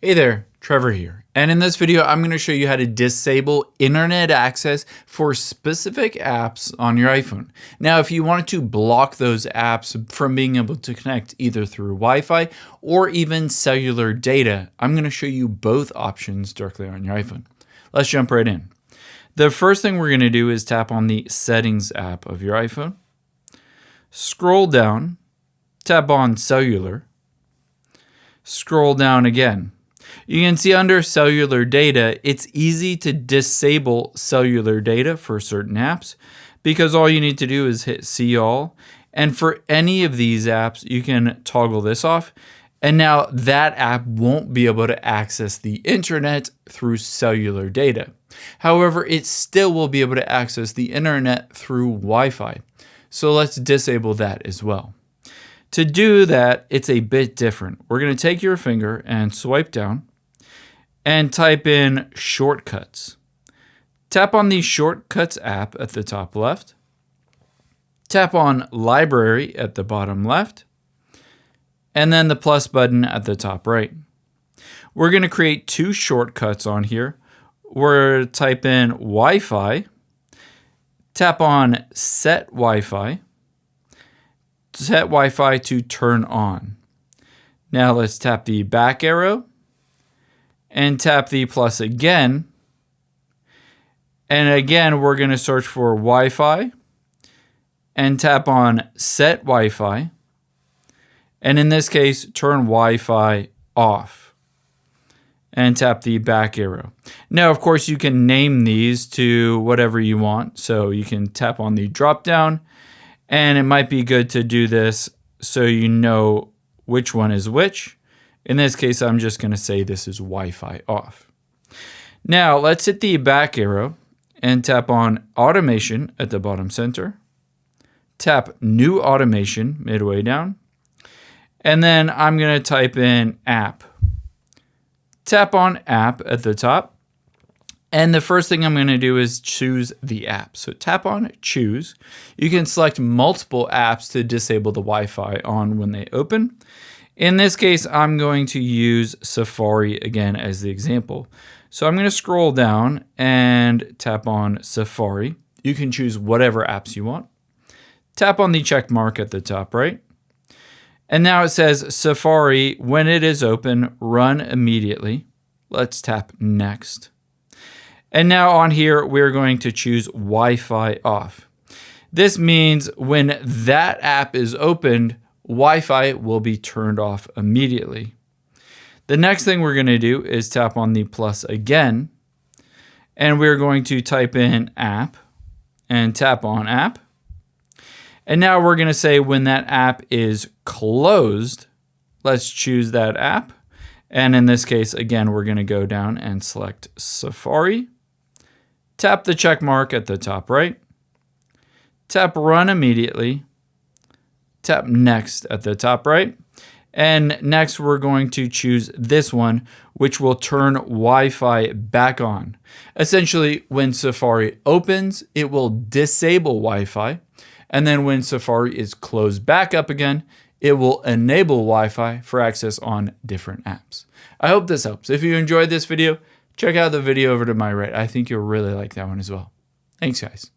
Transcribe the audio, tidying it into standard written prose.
Hey there, Trevor here. And in this video, I'm going to show you how to disable internet access for specific apps on your iPhone. Now, if you wanted to block those apps from being able to connect either through Wi-Fi or even cellular data, I'm going to show you both options directly on your iPhone. Let's jump right in. The first thing we're going to do is tap on the Settings app of your iPhone. Scroll down, tap on Cellular. Scroll down again. You can see under cellular data, it's easy to disable cellular data for certain apps because all you need to do is hit see all. And for any of these apps, you can toggle this off. And now that app won't be able to access the internet through cellular data. However, it still will be able to access the internet through Wi-Fi. So let's disable that as well. To do that, it's a bit different. We're going to take your finger and swipe down and type in shortcuts. Tap on the Shortcuts app at the top left. Tap on Library at the bottom left. And then the plus button at the top right. We're going to create two shortcuts on here. We're going to type in Wi-Fi. Tap on Set Wi-Fi. Set Wi-Fi to turn on. Now let's tap the back arrow and tap the plus again. And again, we're going to search for Wi-Fi and tap on Set Wi-Fi. And in this case, turn Wi-Fi off and tap the back arrow. Now, of course, you can name these to whatever you want. So you can tap on the drop down. And it might be good to do this so you know which one is which. In this case, I'm just going to say this is Wi-Fi off. Now, let's hit the back arrow and tap on Automation at the bottom center. Tap New Automation midway down. And then I'm going to type in App. Tap on App at the top. And the first thing I'm going to do is choose the app. So tap on Choose. You can select multiple apps to disable the Wi-Fi on when they open. In this case, I'm going to use Safari again as the example. So I'm going to scroll down and tap on Safari. You can choose whatever apps you want. Tap on the check mark at the top right. And now it says Safari, when it is open, run immediately. Let's tap Next. And now on here, we're going to choose Wi-Fi off. This means when that app is opened, Wi-Fi will be turned off immediately. The next thing we're going to do is tap on the plus again. And we're going to type in App and tap on App. And now we're going to say when that app is closed, let's choose that app. And in this case, again, we're going to go down and select Safari. Tap the check mark at the top right. Tap Run Immediately. Tap Next at the top right. And next we're going to choose this one, which will turn Wi-Fi back on. Essentially, when Safari opens, it will disable Wi-Fi. And then when Safari is closed back up again, it will enable Wi-Fi for access on different apps. I hope this helps. If you enjoyed this video, check out the video over to my right. I think you'll really like that one as well. Thanks, guys.